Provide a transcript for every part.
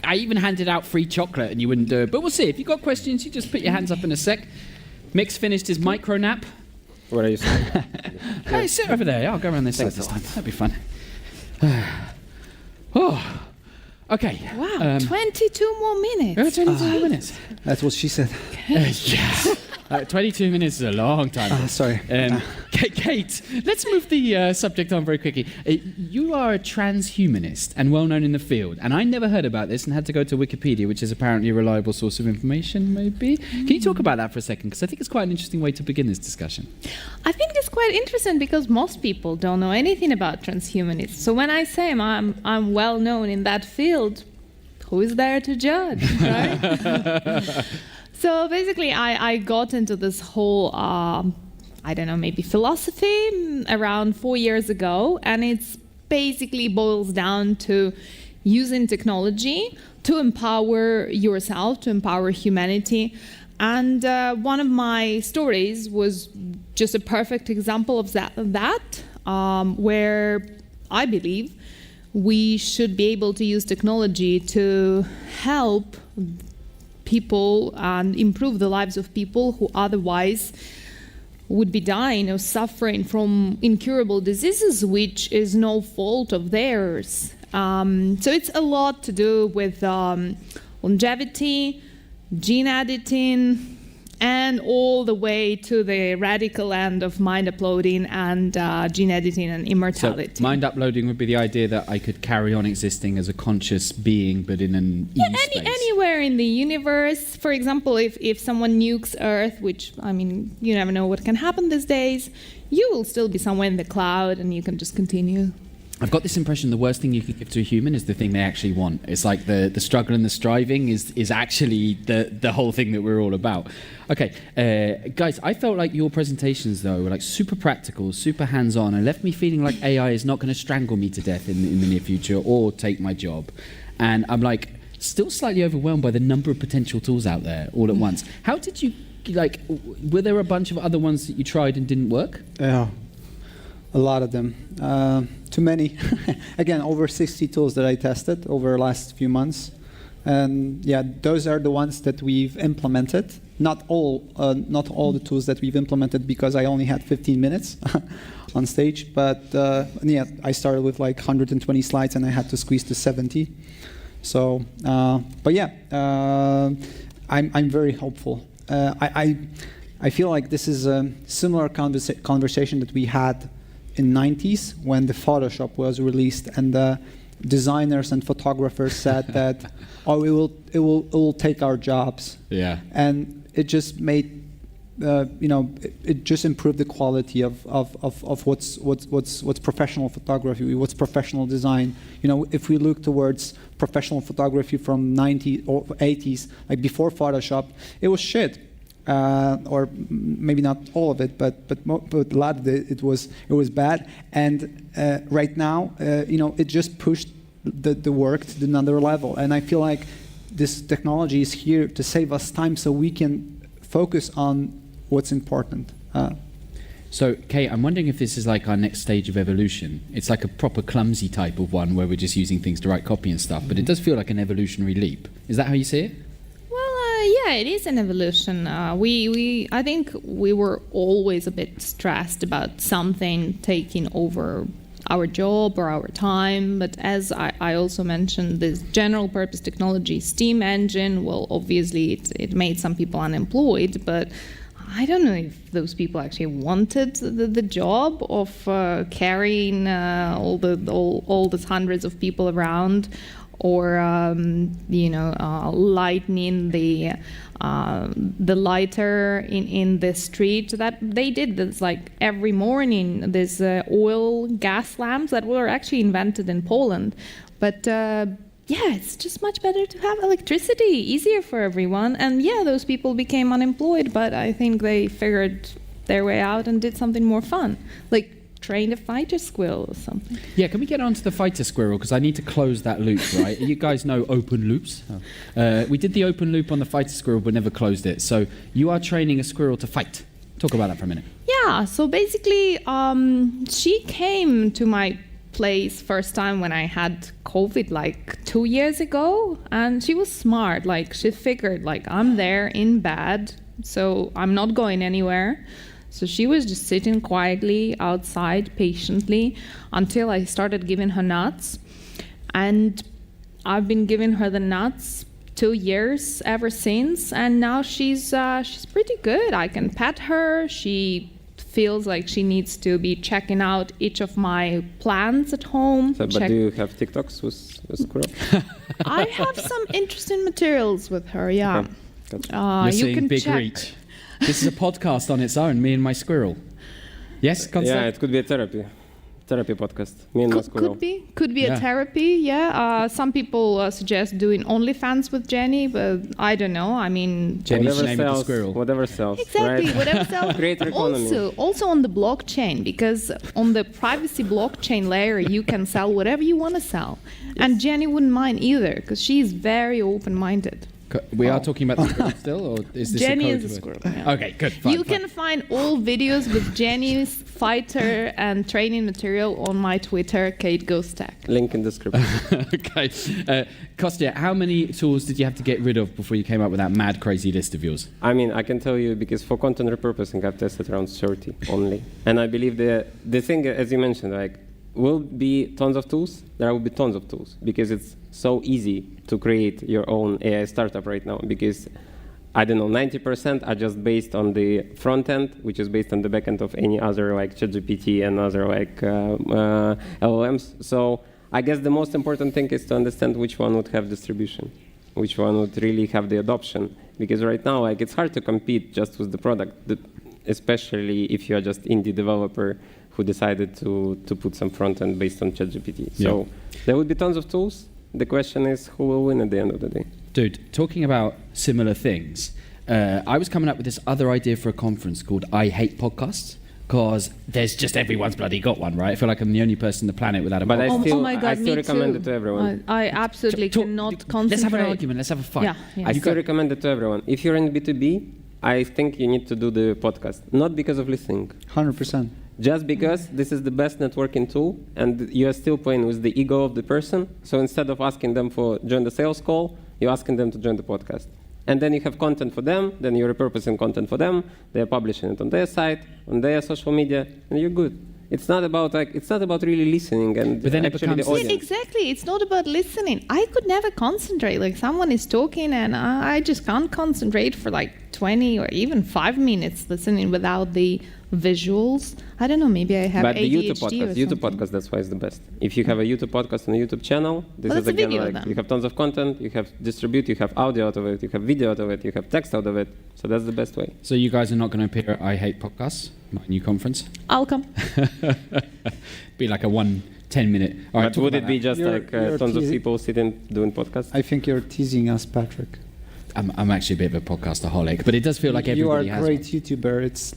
I even handed out free chocolate and you wouldn't do it. But we'll see. If you've got questions, you just put your hands up in a sec. Mick's finished his micro nap. What are you saying? Hey, sit over there. I'll go around this side this time. That'd be fun. Oh, okay. Wow, 22 more minutes. 22 more minutes. That's what she said. Yeah. 22 minutes is a long time. Sorry. Kate, let's move the subject on very quickly. You are a transhumanist and well known in the field, and I never heard about this and had to go to Wikipedia, which is apparently a reliable source of information, maybe. Can you talk about that for a second? Because I think it's quite an interesting way to begin this discussion. I think it's quite interesting because most people don't know anything about transhumanists. So when I say I'm well known in that field, who is there to judge, right? So basically, I got into this whole, I don't know, maybe philosophy around 4 years ago, and it's basically boils down to using technology to empower yourself, to empower humanity. And one of my stories was just a perfect example of that where I believe we should be able to use technology to help people and improve the lives of people who otherwise would be dying or suffering from incurable diseases, which is no fault of theirs. So it's a lot to do with longevity, gene editing, and all the way to the radical end of mind uploading and gene editing and immortality. So mind uploading would be the idea that I could carry on existing as a conscious being, but in an e-space. Anywhere in the universe. For example, if someone nukes Earth, which, I mean, you never know what can happen these days, you will still be somewhere in the cloud and you can just continue. I've got this impression the worst thing you could give to a human is the thing they actually want. It's like the struggle and the striving is actually the whole thing that we're all about. Okay, guys, I felt like your presentations, though, were like super practical, super hands-on, and left me feeling like AI is not going to strangle me to death in the near future or take my job. And I'm like still slightly overwhelmed by the number of potential tools out there all at once. How did you, like, were there a bunch of other ones that you tried and didn't work? Yeah, a lot of them. Too many. Again, over 60 tools that I tested over the last few months. And yeah, those are the ones that we've implemented. Not all the tools that we've implemented because I only had 15 minutes on stage. But yeah, I started with like 120 slides and I had to squeeze to 70. So, but yeah, I'm very hopeful. I feel like this is a similar conversation that we had in 90s when the Photoshop was released and the designers and photographers said that, oh, it will take our jobs. Yeah. And it just made, it just improved the quality of what's professional photography, what's professional design. You know, if we look towards professional photography from 90s or 80s, like before Photoshop, it was shit. Or maybe not all of it, but a lot of it was bad. And right now, it just pushed the work to another level. And I feel like this technology is here to save us time, so we can focus on what's important. So, Kate, I'm wondering if this is like our next stage of evolution. It's like a proper clumsy type of one where we're just using things to write copy and stuff, but it does feel like an evolutionary leap. Is that how you see it? Yeah, it is an evolution. I think we were always a bit stressed about something taking over our job or our time. But as I also mentioned, this general purpose technology, steam engine, well, obviously it made some people unemployed, but I don't know if those people actually wanted the job of carrying all the hundreds of people around, or lightening the lighter in the street. That they did this like every morning. There's oil gas lamps that were actually invented in Poland, but yeah, it's just much better to have electricity, easier for everyone. And yeah, those people became unemployed, but I think they figured their way out and did something more fun, like trained a fighter squirrel or something. Yeah, can we get on to the fighter squirrel? Because I need to close that loop, right? You guys know open loops. We did the open loop on the fighter squirrel, but never closed it. So you are training a squirrel to fight. Talk about that for a minute. Yeah, so basically, she came to my place first time when I had COVID like 2 years ago, and she was smart. Like she figured like I'm there in bed, so I'm not going anywhere. So she was just sitting quietly outside patiently until I started giving her nuts. And I've been giving her the nuts 2 years ever since, and now she's pretty good. I can pet her. She feels like she needs to be checking out each of my plants at home. So, but do you have TikToks with Squirrel? I have some interesting materials with her, yeah. Okay. Gotcha. You're You seeing can big check. reach. This is a podcast on its own, me and my squirrel. Yes, Konsta? Yeah, it could be a therapy podcast. Me and my squirrel. Could be Yeah. a therapy, yeah. Some people suggest doing OnlyFans with Jenny, but I don't know. I mean, Jenny's Whatever name of the sells, squirrel. whatever sells. exactly, Right? whatever sells. Creator economy. Also on the blockchain, because on the privacy blockchain layer, you can sell whatever you want to sell. And Jenny wouldn't mind either, because she's very open-minded. We are talking about the squirrel still, or is this Jenny a is code a word? squirrel. Yeah. Okay, good. Fine, You can find all videos with Jenny's fighter and training material on my Twitter, Kate Goes Tech. Link in description. Okay. Kostya, how many tools did you have to get rid of before you came up with that mad, crazy list of yours? I mean, I can tell you because for content repurposing, I've tested around 30 only. And I believe the thing, as you mentioned, like, will be tons of tools. There will be tons of tools because it's so easy to create your own AI startup right now because, I don't know, 90% are just based on the front end, which is based on the back end of any other like ChatGPT and other like LLMs. So I guess the most important thing is to understand which one would have distribution, which one would really have the adoption. Because right now, like, it's hard to compete just with the product, especially if you are just indie developer who decided to put some front end based on ChatGPT. So there will be tons of tools. The question is who will win at the end of the day. Dude, talking about similar things, I was coming up with this other idea for a conference called I Hate Podcasts, because there's just everyone's bloody got one, right? I feel like I'm the only person on the planet without a But podcast. Oh my God, I still me recommend too. it to everyone. I absolutely cannot concentrate. Let's have an argument, let's have a fight. Yeah, yeah. I still recommend it to everyone. If you're in B2B, I think you need to do the podcast. Not because of listening. 100%. Just because this is the best networking tool and you are still playing with the ego of the person. So instead of asking them to join the sales call, you're asking them to join the podcast. And then you have content for them, then you're repurposing content for them, they're publishing it on their site, on their social media, and you're good. It's not about really listening and But then it actually the becomes- audience. Exactly. It's not about listening. I could never concentrate. Like someone is talking and I just can't concentrate for like 20 or even 5 minutes listening without the visuals. I don't know, maybe I have But ADHD the YouTube or podcast, that's why it's the best. If you have a YouTube podcast and a YouTube channel, this Well, is it's a again video like then. you have tons of content, you have distribute, you have audio out of it, you have video out of it, you have text out of it. So that's the best way. So you guys are not going to appear at I Hate Podcasts, my new conference? I'll come. Be like a 10-minute. All right, But talk would about it be that. just like You're tons of teasing- people sitting doing podcasts? I think you're teasing us, Patrick. I'm actually a bit of a podcastaholic, but it does feel like You are everybody a has great one. YouTuber. It's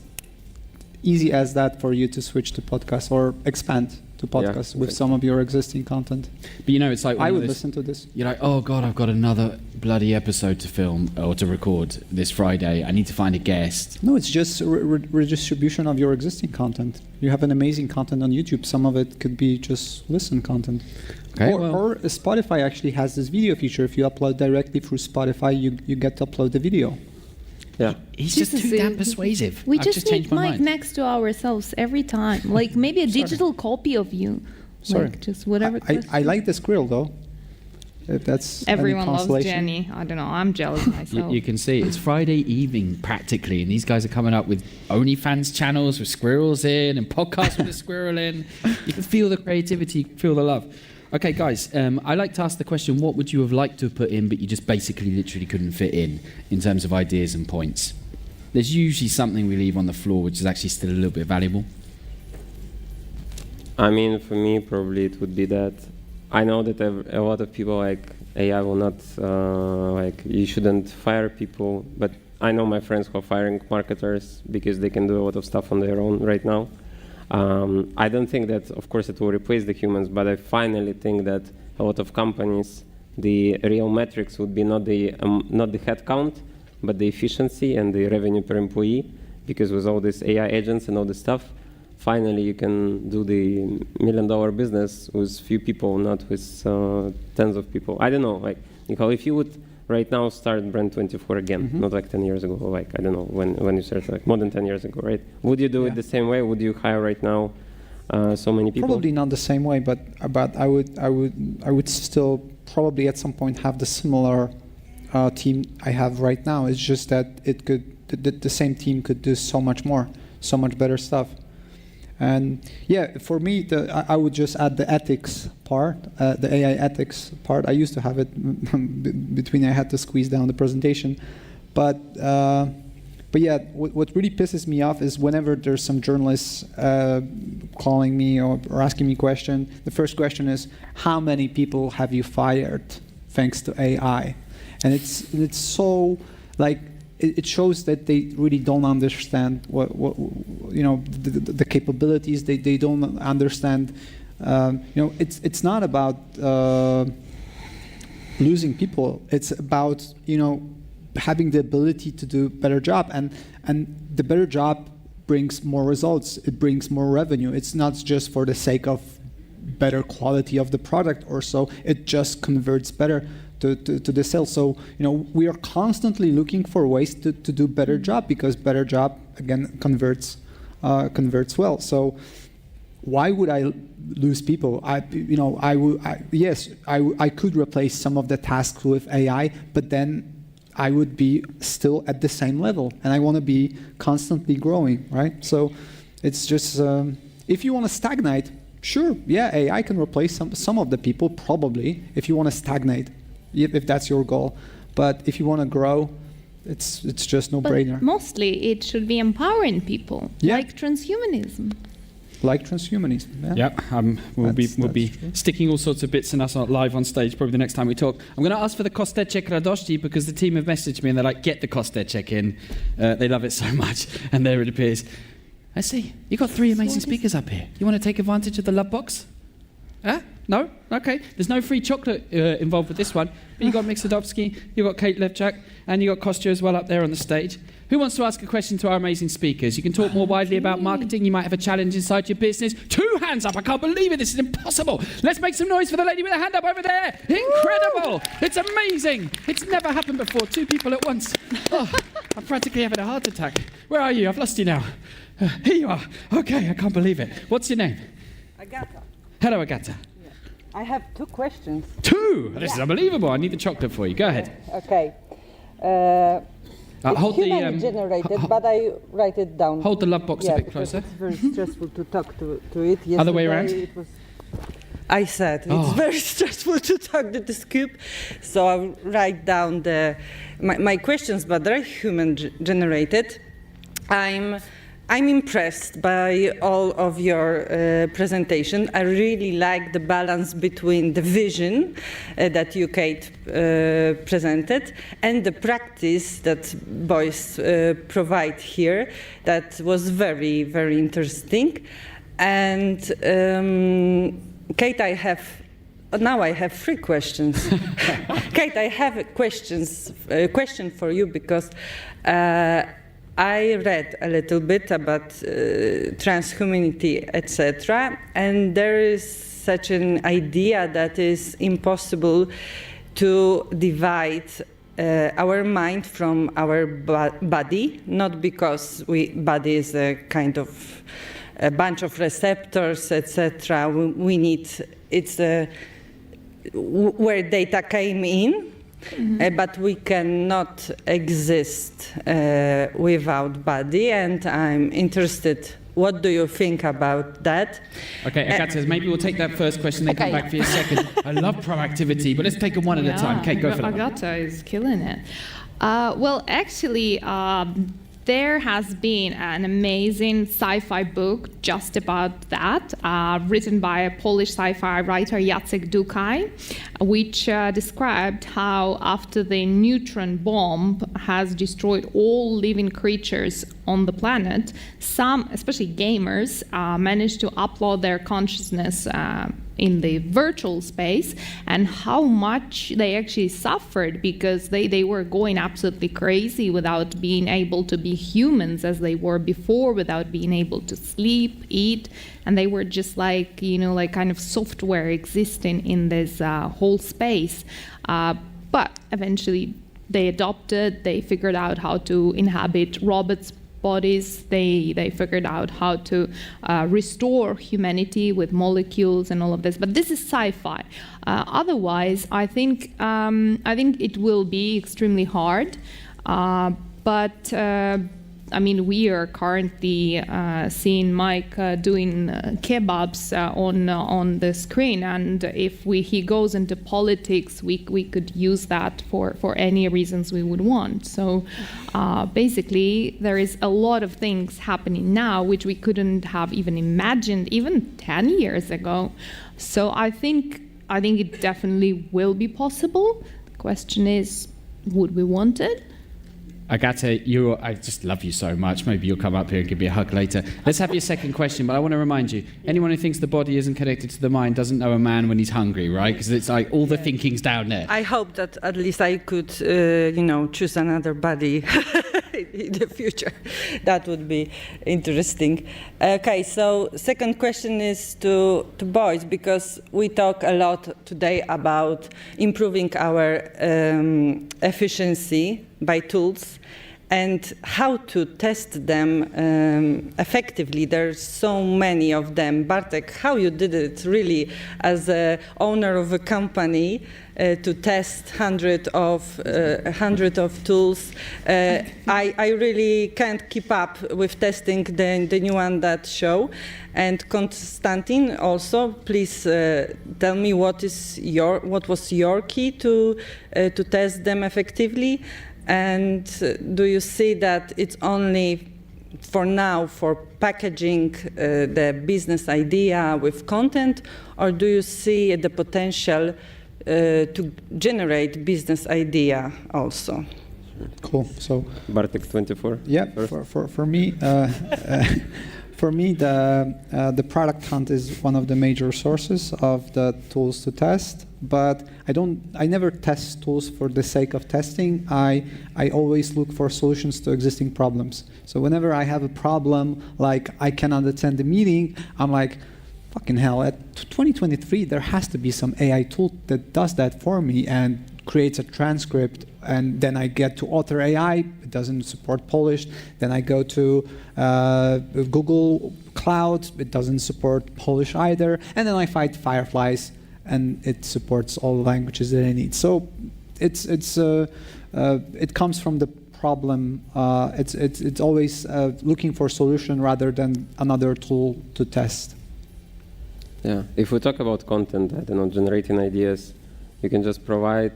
easy as that for you to switch to podcast or expand to podcast with exactly. some of your existing content. But you know, it's like one I of would those- listen to this. You're like, oh God, I've got another bloody episode to film or to record this Friday. I need to find a guest. No, it's just redistribution of your existing content. You have an amazing content on YouTube. Some of it could be just listen content. Okay, or Spotify actually has this video feature. If you upload directly through Spotify, you get to upload the video. Yeah. He's just Jesus, too damn it- persuasive. We I've just changed need my Mike mind. next to ourselves every time. Like maybe a digital copy of you. Sorry. Like just whatever. I like the squirrel though. If that's any Everyone loves consolation. Jenny. I don't know. I'm jealous myself. You can see it's Friday evening practically, and these guys are coming up with OnlyFans channels with squirrels in and podcasts with a squirrel in. You can feel the creativity, feel the love. Okay, guys, I like to ask the question, what would you have liked to have put in, but you just basically literally couldn't fit in terms of ideas and points? There's usually something we leave on the floor which is actually still a little bit valuable. I mean, for me, probably it would be that I know that a lot of people like AI will not, like, you shouldn't fire people, but I know my friends who are firing marketers because they can do a lot of stuff on their own right now. I don't think that, of course, it will replace the humans, but I finally think that a lot of companies, the real metrics would be not the head count, but the efficiency and the revenue per employee, because with all these AI agents and all this stuff, finally you can do the $1 million business with few people, not with tens of people. I don't know, like, Nicole, if you would right now start Brand24 again, not like 10 years ago, like, I don't know, when you started, like more than 10 years ago, right? Would you do it the same way? Would you hire right now so many people? Probably not the same way, but I would still probably at some point have the similar team I have right now. It's just that the same team could do so much more, so much better stuff. And yeah, for me, I would just add the ethics part, the AI ethics part. I used to have it between I had to squeeze down the presentation, but yeah, what really pisses me off is whenever there's some journalists calling me or asking me a question, the first question is, how many people have you fired thanks to AI? And it's so, like, it shows that they really don't understand what you know, the capabilities. They don't understand. You know, it's not about losing people. It's about, you know, having the ability to do a better job, and the better job brings more results. It brings more revenue. It's not just for the sake of better quality of the product or so. It just converts better to the sales. So, you know, we are constantly looking for ways to do better job, because better job again converts well. So why would I lose people? I could replace some of the tasks with AI, but then I would be still at the same level, and I want to be constantly growing, right? So it's just, if you want to stagnate, sure, yeah, AI can replace some of the people, probably, if you want to stagnate, if that's your goal. But if you want to grow, it's just no-brainer. But mostly it should be empowering people, like transhumanism. Like transhumanism, yeah. We'll be sticking all sorts of bits in us live on stage probably the next time we talk. I'm going to ask for the kosteczek radości, because the team have messaged me and they're like, get the kosteczek in. They love it so much. And there it appears. I see. You've got 3 amazing speakers up here. You want to take advantage of the love box? Huh? No? Okay. There's no free chocolate involved with this one. But you've got Mixodowski, you've got Kate Levchak, and you've got Kostya as well up there on the stage. Who wants to ask a question to our amazing speakers? You can talk more widely about marketing. You might have a challenge inside your business. 2 hands up. I can't believe it. This is impossible. Let's make some noise for the lady with a hand up over there. Incredible. It's amazing. It's never happened before. 2 people at once. Oh, I'm practically having a heart attack. Where are you? I've lost you now. Here you are. Okay, I can't believe it. What's your name? Agata. Hello, Agata. Yeah. I have 2 questions. 2? This is unbelievable. I need the chocolate for you. Go ahead. Okay. It's hold human generated, but I write it down. Hold the love box a bit closer. It's very stressful to talk to it. Yesterday, Other way around? I said it's very stressful to talk to this cube, so I write down my questions, but they're human generated. I'm impressed by all of your presentation. I really like the balance between the vision that you, Kate, presented and the practice that boys provide here. That was very, very interesting. And Kate, I have 3 questions. Kate, I have a question for you, because I read a little bit about transhumanity, etc., and there is such an idea that is impossible to divide our mind from our body, not because body is a kind of a bunch of receptors, etc. We need, it's where data came in. But we cannot exist without body, and I'm interested. What do you think about that? Okay, Agata, maybe we'll take that first question, then come back for your second. I love proactivity, but let's take them one at a time. Kate, go for it. Agata is killing it. Well, actually, there has been an amazing sci-fi book just about that, written by a Polish sci-fi writer, Jacek Dukaj, which described how after the neutron bomb has destroyed all living creatures on the planet, some, especially gamers, manage to upload their consciousness in the virtual space, and how much they actually suffered because they were going absolutely crazy without being able to be humans as they were before, without being able to sleep, eat, and they were just like, like kind of software existing in this whole space. But eventually they adopted, they figured out how to inhabit robots' bodies, they figured out how to restore humanity with molecules and all of this. But this is sci-fi. Otherwise, I think it will be extremely hard. But I mean, we are currently seeing Mike doing kebabs on the screen, and if he goes into politics, we could use that for any reasons we would want. So basically, there is a lot of things happening now which we couldn't have even imagined even 10 years ago. So I think it definitely will be possible. The question is, would we want it? Agata, I just love you so much. Maybe you'll come up here and give me a hug later. Let's have your second question, but I want to remind you, anyone who thinks the body isn't connected to the mind doesn't know a man when he's hungry, right? Because it's like all the thinking's down there. I hope that at least I could, choose another body in the future. That would be interesting. Okay, so second question is to boys, because we talk a lot today about improving our efficiency by tools and how to test them effectively. There's so many of them. Bartek, how you did it really as a owner of a company to test hundred of tools. I really can't keep up with testing the new one that show. And Konstantin, also, please tell me what was your key to test them effectively. And do you see that it's only for now for packaging the business idea with content, or do you see the potential to generate business idea also? Cool. So Bartek 24. yeah, for me. For me, the product hunt is one of the major sources of the tools to test. But I never test tools for the sake of testing. I always look for solutions to existing problems. So whenever I have a problem, like I cannot attend the meeting, I'm like, fucking hell, at 2023, there has to be some AI tool that does that for me and creates a transcript, and then I get to Author AI, it doesn't support Polish. Then I go to Google Cloud, it doesn't support Polish either. And then I find Fireflies, and it supports all the languages that I need. So it comes from the problem. It's always looking for a solution rather than another tool to test. Yeah, if we talk about content, I don't know, generating ideas, you can just provide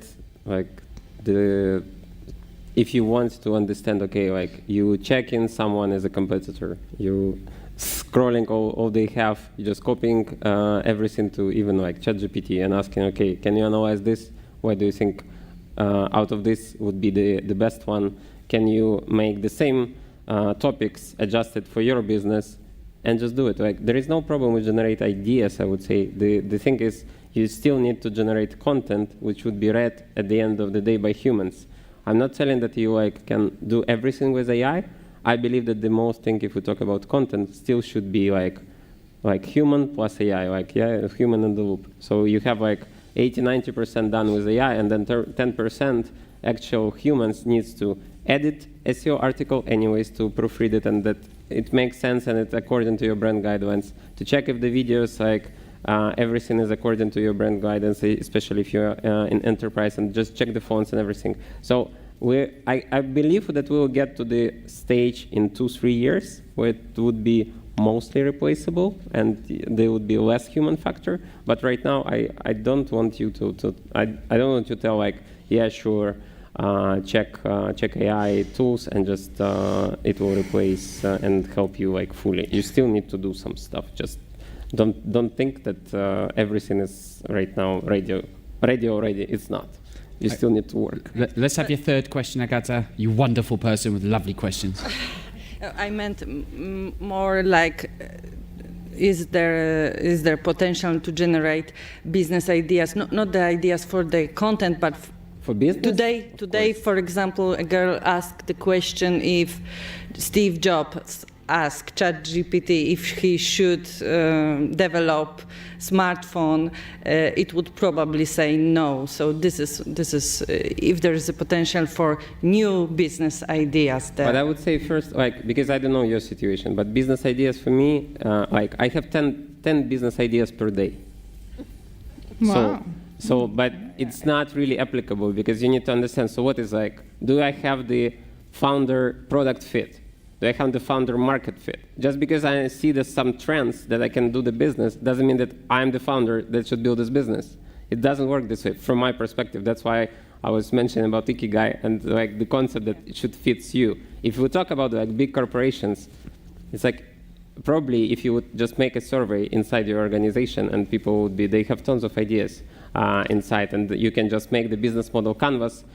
if you want to understand, okay, like you check in someone as a competitor, you scrolling all they have, you just copying everything to even like ChatGPT and asking, okay, can you analyze this? What do you think out of this would be the best one? Can you make the same topics adjusted for your business and just do it? Like there is no problem with generate ideas, I would say. The thing is, you still need to generate content which would be read at the end of the day by humans. I'm not telling that you like can do everything with AI. I believe that the most thing, if we talk about content, still should be like human plus AI, like human in the loop. So you have like 80-90% done with AI, and then 10% actual humans needs to edit SEO article anyways to proofread it, and that it makes sense and it's according to your brand guidelines. To check if the videos everything is according to your brand guidance, especially if you're in enterprise, and just check the fonts and everything. So I believe that we will get to the stage in 2-3 years where it would be mostly replaceable and there would be less human factor. But right now, I don't want you I don't want you to tell like, yeah, sure, check AI tools and just it will replace and help you like fully. You still need to do some stuff. Just don't think that everything is right now radio ready. It's not. You still need to work. Let's have your third question, Agata. You wonderful person with lovely questions. I meant more like, is there potential to generate business ideas? Not the ideas for the content, but For business? Today, for example, a girl asked the question if Steve Jobs asked ChatGPT if he should develop smartphone, it would probably say no. So this is if there is a potential for new business ideas there. But I would say first, like, because I don't know your situation, but business ideas for me, like I have 10 business ideas per day. Wow. So, but it's not really applicable because you need to understand, so what is like, do I have the founder product fit? Do I have the founder market fit? Just because I see there's some trends that I can do the business doesn't mean that I'm the founder that should build this business. It doesn't work this way from my perspective. That's why I was mentioning about Ikigai and like the concept that it should fit you. If we talk about like big corporations, it's like probably if you would just make a survey inside your organization and people would be, they have tons of ideas inside and you can just make the business model canvas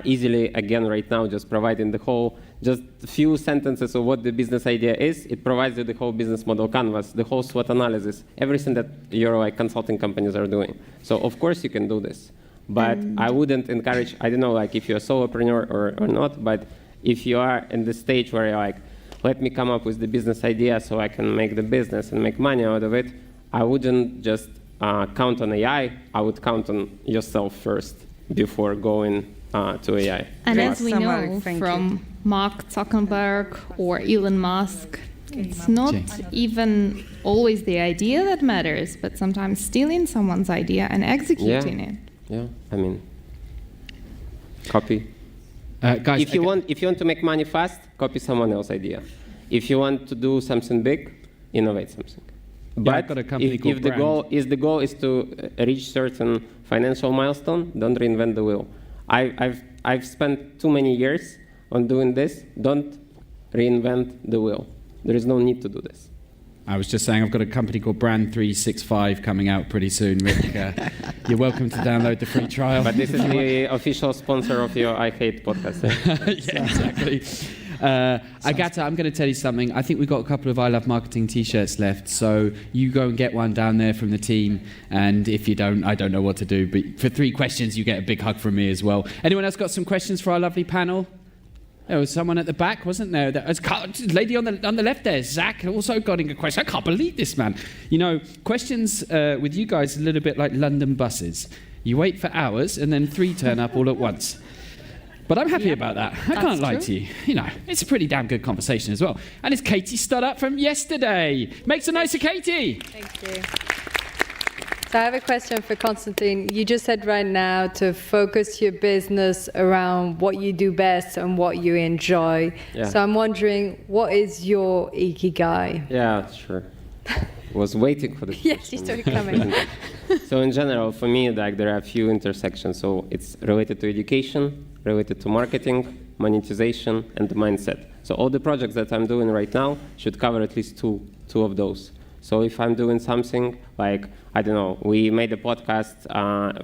easily, again, right now, just providing the whole, just a few sentences of what the business idea is. It provides you the whole business model canvas, the whole SWOT analysis, everything that your like consulting companies are doing. So of course you can do this, but I wouldn't encourage, I don't know, like if you're a solopreneur or not, but if you are in the stage where you're like, let me come up with the business idea so I can make the business and make money out of it, I wouldn't just count on AI, I would count on yourself first before going to AI. And Great as we summary, know thank from Mark Zuckerberg or Elon Musk, it's not James. even always the idea that matters, but sometimes stealing someone's idea and executing it. Yeah, I mean, copy. Guys, If you want to make money fast, copy someone else's idea. If you want to do something big, innovate something. I've But got a company called if the goal is to reach certain financial milestone, don't reinvent the wheel. I've spent too many years on doing this. Don't reinvent the wheel. There is no need to do this. I was just saying I've got a company called Brand 365 coming out pretty soon, Rick. You're welcome to download the free trial. But this is the official sponsor of your I Hate podcast. Yeah, exactly. Agata, I'm going to tell you something. I think we've got a couple of I Love Marketing t-shirts left, so you go and get one down there from the team, and if you don't, I don't know what to do, but for 3 questions, you get a big hug from me as well. Anyone else got some questions for our lovely panel? There was someone at the back, wasn't there? There was a lady on the left there, Zach, also got a question. I can't believe this, man. You know, questions with you guys are a little bit like London buses. You wait for hours, and then 3 turn up all at once. But I'm happy about that. I can't lie to you. You know, it's a pretty damn good conversation as well. And it's Katie Stoddart from yesterday. Make some noise for Katie. Thank you. So I have a question for Konstantin. You just said right now to focus your business around what you do best and what you enjoy. Yeah. So I'm wondering, what is your ikigai? Yeah, sure. Was waiting for this. Yes, you saw it coming. So in general, for me, like there are a few intersections. So it's related to education, related to marketing, monetization, and the mindset. So all the projects that I'm doing right now should cover at least two of those. So if I'm doing something like, I don't know, we made a podcast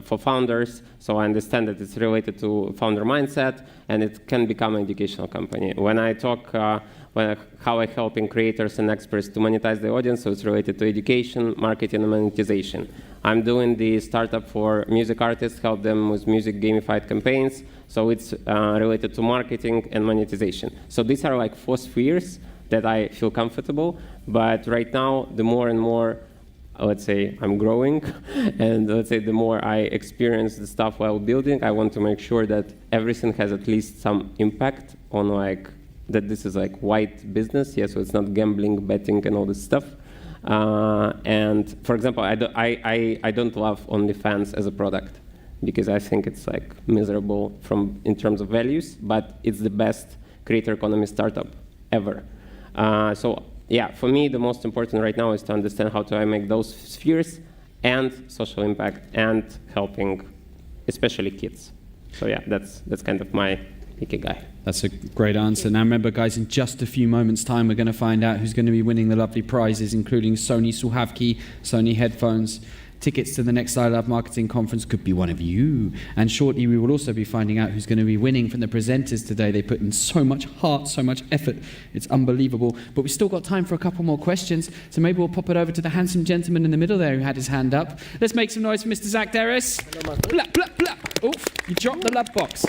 for founders, so I understand that it's related to founder mindset, and it can become an educational company. When I talk how I'm helping creators and experts to monetize the audience, so it's related to education, marketing, and monetization. I'm doing the startup for music artists, help them with music gamified campaigns, so it's related to marketing and monetization. So these are like 4 spheres that I feel comfortable, but right now, the more and more, let's say, I'm growing, and let's say the more I experience the stuff while building, I want to make sure that everything has at least some impact on like, that this is like white business, yeah, so it's not gambling, betting, and all this stuff. And for example, I don't love OnlyFans as a product because I think it's like miserable in terms of values, but it's the best creator economy startup ever. So yeah, for me, the most important right now is to understand how do I make those spheres and social impact and helping, especially kids. So yeah, that's kind of my ikigai. That's a great answer. Now remember, guys, in just a few moments' time, we're going to find out who's going to be winning the lovely prizes, including Sony Słuchawki, Sony headphones, tickets to the next I Love Marketing conference could be one of you. And shortly we will also be finding out who's going to be winning from the presenters today. They put in so much heart, so much effort. It's unbelievable. But we've still got time for a couple more questions. So maybe we'll pop it over to the handsome gentleman in the middle there who had his hand up. Let's make some noise for Mr. Zach Derris. Blah, blah, blah. Oof, you dropped the love box.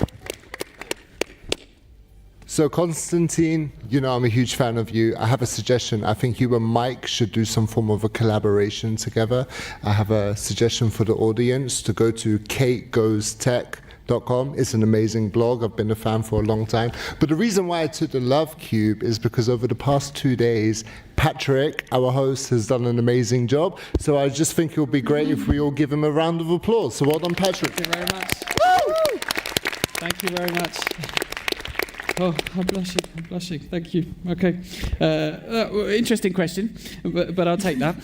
So Konstantin, you know I'm a huge fan of you. I have a suggestion. I think you and Mike should do some form of a collaboration together. I have a suggestion for the audience to go to kategoestech.com. It's an amazing blog. I've been a fan for a long time. But the reason why I took the Love Cube is because over the past 2 days, Patrick, our host, has done an amazing job. So I just think it would be great if we all give him a round of applause. So well done, Patrick. Thank you very much. Woo! Thank you very much. Oh, I'm blushing. Thank you. Okay. Interesting question, but I'll take that.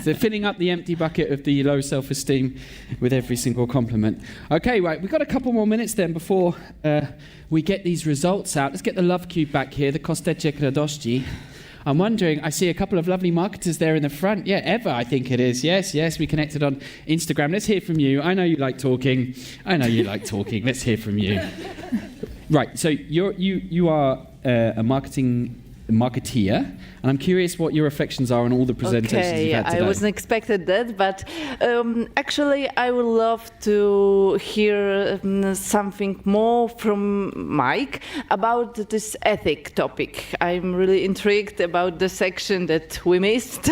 So filling up the empty bucket of the low self-esteem with every single compliment. Okay, right. We've got a couple more minutes then before we get these results out. Let's get the Love Cube back here, the Kosteczek Radości. I'm wondering, I see a couple of lovely marketers there in the front. Yeah, Eva, I think it is. Yes, we connected on Instagram. Let's hear from you. I know you like talking. Let's hear from you. Right, so you are a marketeer, and I'm curious what your reflections are on all the presentations you've had today. I wasn't expected that, but actually I would love to hear something more from Mike about this ethic topic. I'm really intrigued about the section that we missed,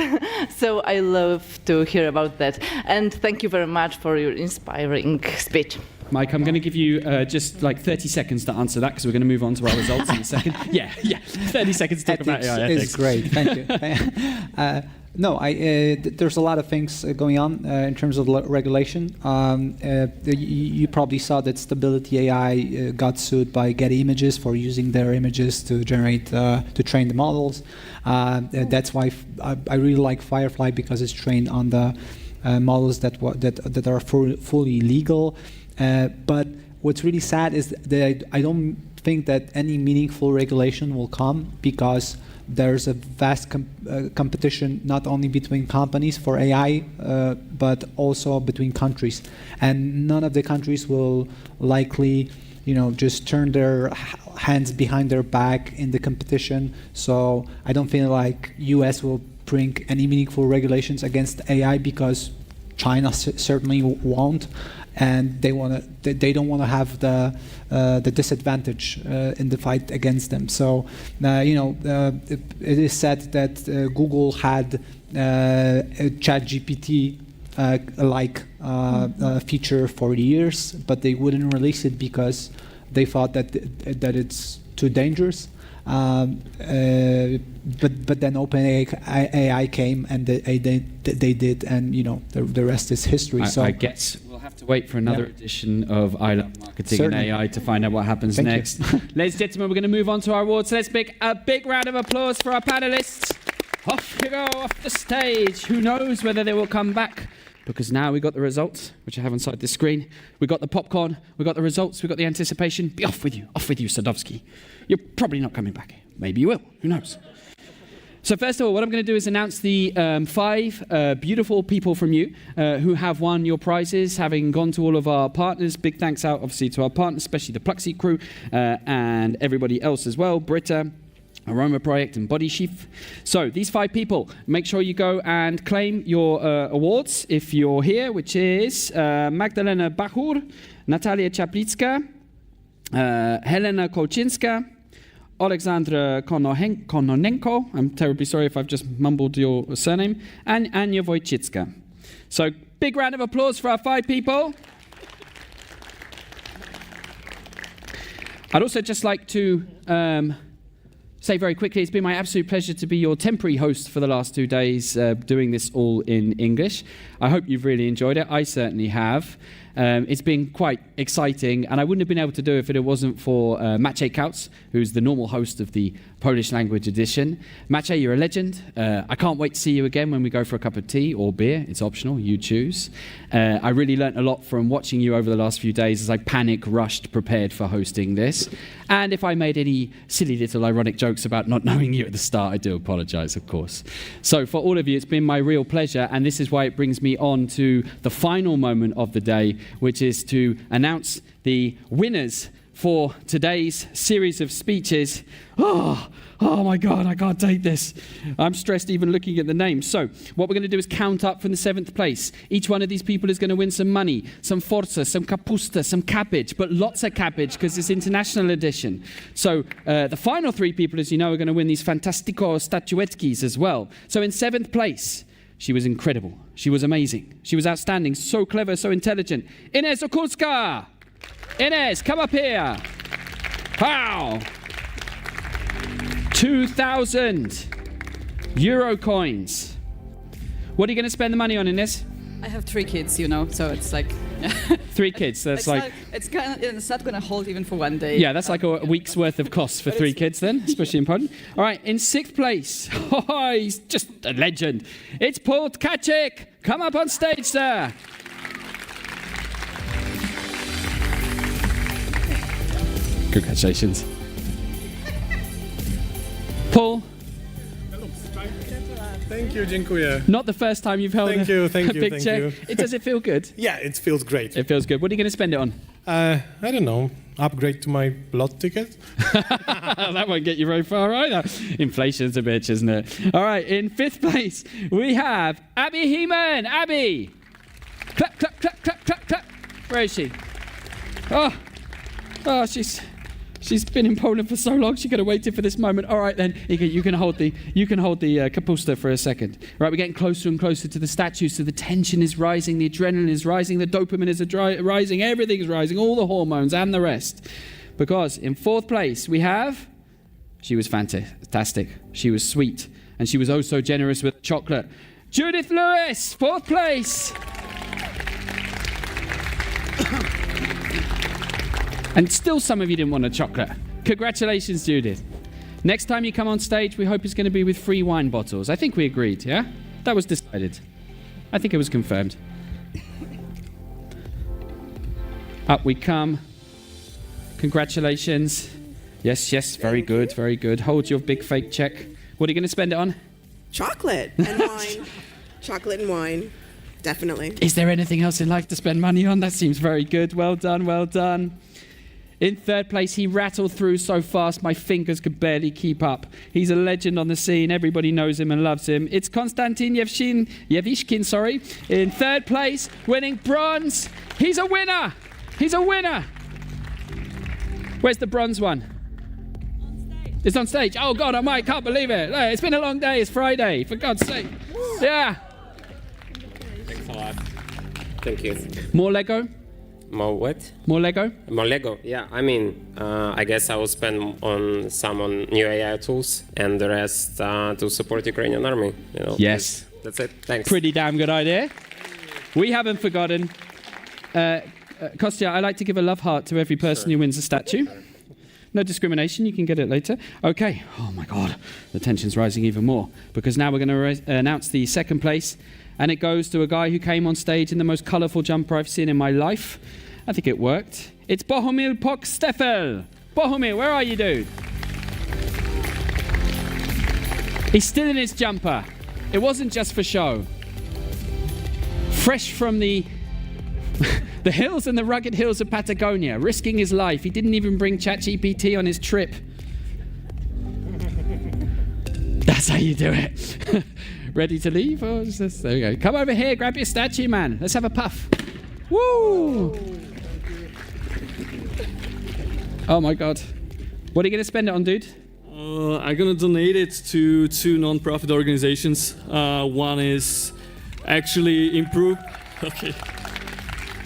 so I love to hear about that. And thank you very much for your inspiring speech. Mike, I'm going to give you just like 30 seconds to answer that because we're going to move on to our results in a second. Yeah, 30 seconds to talk about AI ethics. It's great, thank you. There's a lot of things going on in terms of regulation. You probably saw that Stability AI got sued by Getty Images for using their images to generate, to train the models. That's why I really like Firefly, because it's trained on the models that are fully legal. But what's really sad is that I don't think that any meaningful regulation will come, because there's a vast competition not only between companies for AI, but also between countries. And none of the countries will likely, just turn their hands behind their back in the competition. So I don't feel like US will bring any meaningful regulations against AI, because China certainly won't. And they don't want to have the disadvantage in the fight against them. So, it is said that Google had a ChatGPT feature for years, but they wouldn't release it because they thought that it's too dangerous. But then OpenAI came and they did, and the rest is history. I guess we'll have to wait for another edition of I Love Marketing Certainly. and AI to find out what happens next. Ladies and gentlemen, we're going to move on to our awards. So let's make a big round of applause for our panelists. Off you go, off the stage. Who knows whether they will come back? Because now we got the results, which I have inside the screen. We got the popcorn, we got the results, we got the anticipation. Be off with you, Sadowski. You're probably not coming back. Maybe you will, who knows? So first of all, what I'm going to do is announce the 5 beautiful people from you who have won your prizes, having gone to all of our partners. Big thanks out, obviously, to our partners, especially the Pluxee crew and everybody else as well, Britta, Aroma Project and Body Sheath. So these 5 people, make sure you go and claim your awards if you're here, which is Magdalena Bachur, Natalia Czaplicka, Helena Kolczynska, Alexandra Kononenko, I'm terribly sorry if I've just mumbled your surname, and Anya Wojcicka. So big round of applause for our 5 people. I'd also just like to say very quickly, it's been my absolute pleasure to be your temporary host for the last 2 days, doing this all in English. I hope you've really enjoyed it. I certainly have. It's been quite exciting, and I wouldn't have been able to do it if it wasn't for Maciej Kauts, who's the normal host of the Polish language edition. Maciej, you're a legend. I can't wait to see you again when we go for a cup of tea or beer. It's optional, you choose. I really learnt a lot from watching you over the last few days as I rushed, prepared for hosting this. And if I made any silly little ironic jokes about not knowing you at the start, I do apologise, of course. So for all of you, it's been my real pleasure, and this is why it brings me on to the final moment of the day, which is to announce the winners for today's series of speeches. Oh my God, I can't take this. I'm stressed even looking at the names. So what we're going to do is count up from the 7th place. Each one of these people is going to win some money, some forza, some kapusta, some cabbage, but lots of cabbage because it's international edition. So the final 3 people, as you know, are going to win these fantastico statuetkis as well. So in 7th place, she was incredible. She was amazing. She was outstanding, so clever, so intelligent. Ines Okulska! Ines, come up here. Wow! 2,000 euro coins. What are you going to spend the money on, Ines? I have 3 kids, you know, so it's like 3 kids. So it's like it's not going to hold even for one day. Yeah, that's like a week's worth of costs for 3 kids then, especially in Poland. All right, in 6th place, he's just a legend. It's Paul Tkachik. Come up on stage, sir. Congratulations. Paul. Thank you, dziękuję. Not the first time you've held Thank a you, big check. Does it feel good? Yeah, it feels great. It feels good. What are you going to spend it on? I don't know. Upgrade to my lot ticket? That won't get you very far either. Inflation's a bitch, isn't it? All right, in 5th place, we have Abby Heeman. Abby! Clap, clap, clap, clap, clap, clap. Where is she? Oh, she's been in Poland for so long. She could have waited for this moment. All right, then you can hold the kapusta for a second. Right, we're getting closer and closer to the statue. So the tension is rising, the adrenaline is rising, the dopamine is rising, everything is rising, all the hormones and the rest. Because in 4th place we have. She was fantastic. She was sweet, and she was oh so generous with chocolate. Judith Lewis, 4th place. And still some of you didn't want a chocolate. Congratulations, Judith. Next time you come on stage, we hope it's going to be with free wine bottles. I think we agreed, yeah? That was decided. I think it was confirmed. Up we come. Congratulations. Yes, very good, very good. Hold your big fake check. What are you going to spend it on? Chocolate and wine. Chocolate and wine, definitely. Is there anything else in life to spend money on? That seems very good. Well done, well done. In 3rd place, he rattled through so fast my fingers could barely keep up. He's a legend on the scene. Everybody knows him and loves him. It's Konstantin Yevishkin, in 3rd place, winning bronze. He's a winner. He's a winner. Where's the bronze one? On stage. It's on stage. Oh, God, I can't believe it. It's been a long day. It's Friday, for God's sake. Yeah. Thanks a lot. Thank you. More Lego? More what? More Lego? More Lego. Yeah, I mean, I guess I will spend on some on new AI tools and the rest to support Ukrainian army. You know. Yes. That's it. Thanks. Pretty damn good idea. We haven't forgotten. Kostya, I like to give a love heart to every person who wins a statue. No discrimination, you can get it later. Okay, oh my God, the tension's rising even more because now we're going to announce the 2nd place, and it goes to a guy who came on stage in the most colourful jumper I've seen in my life. I think it worked. It's Bohumil Pokstefel. Bohumil, where are you, dude? He's still in his jumper. It wasn't just for show. Fresh from the hills and the rugged hills of Patagonia, risking his life. He didn't even bring ChatGPT on his trip. That's how you do it. Ready to leave? Or is this? There we go. Come over here, grab your statue, man. Let's have a puff. Woo! Oh my God. What are you going to spend it on, dude? I'm going to donate it to 2 non-profit organizations. One is actually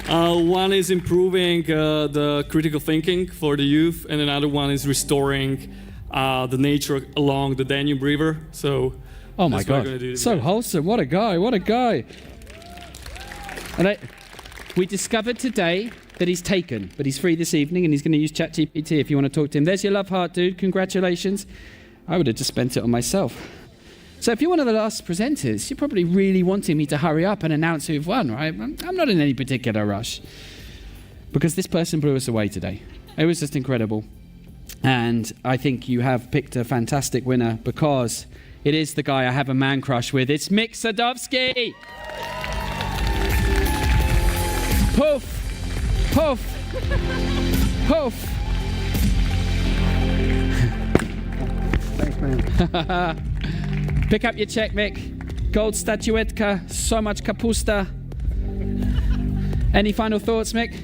one is improving the critical thinking for the youth, and another one is restoring the nature along the Danube River. So, oh my God, so wholesome! What a guy! What a guy! And We discovered today that he's taken, but he's free this evening and he's going to use ChatGPT if you want to talk to him. There's your love heart, dude. Congratulations. I would have just spent it on myself. So if you're one of the last presenters, you're probably really wanting me to hurry up and announce who've won, right? I'm not in any particular rush because this person blew us away today. It was just incredible. And I think you have picked a fantastic winner because it is the guy I have a man crush with. It's Mick Sadowski. Poof, poof, poof. Thanks, man. Pick up your check, Mick. Gold statuetka, so much kapusta. Any final thoughts, Mick?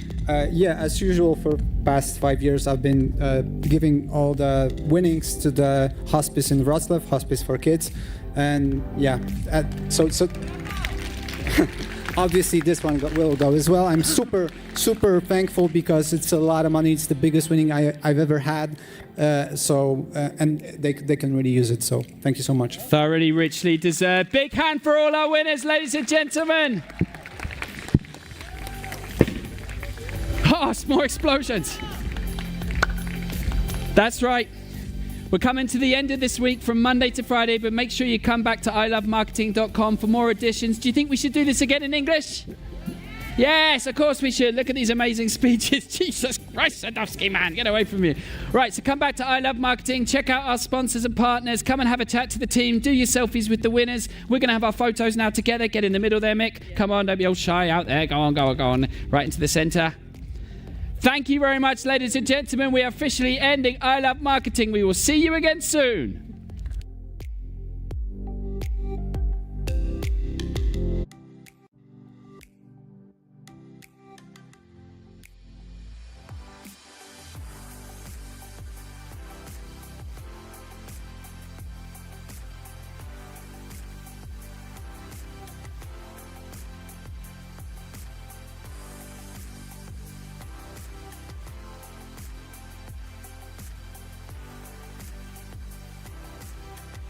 Yeah, as usual, for past 5 years, I've been giving all the winnings to the hospice in Wrocław, hospice for kids, and yeah, so obviously this one will go as well. I'm super thankful because it's a lot of money. It's the biggest winning I've ever had. And they can really use it. So thank you so much. Thoroughly, richly deserved. Big hand for all our winners, ladies and gentlemen. Oh, more explosions. That's right. We're coming to the end of this week from Monday to Friday, but make sure you come back to ilovemarketing.com for more editions. Do you think we should do this again in English? Yes, of course we should. Look at these amazing speeches. Jesus Christ, Sadowski, man, get away from me. Right, so come back to I Love Marketing. Check out our sponsors and partners. Come and have a chat to the team. Do your selfies with the winners. We're going to have our photos now together. Get in the middle there, Mick. Come on, don't be all shy out there. Go on. Right into the center. Thank you very much, ladies and gentlemen. We are officially ending I Love Marketing. We will see you again soon.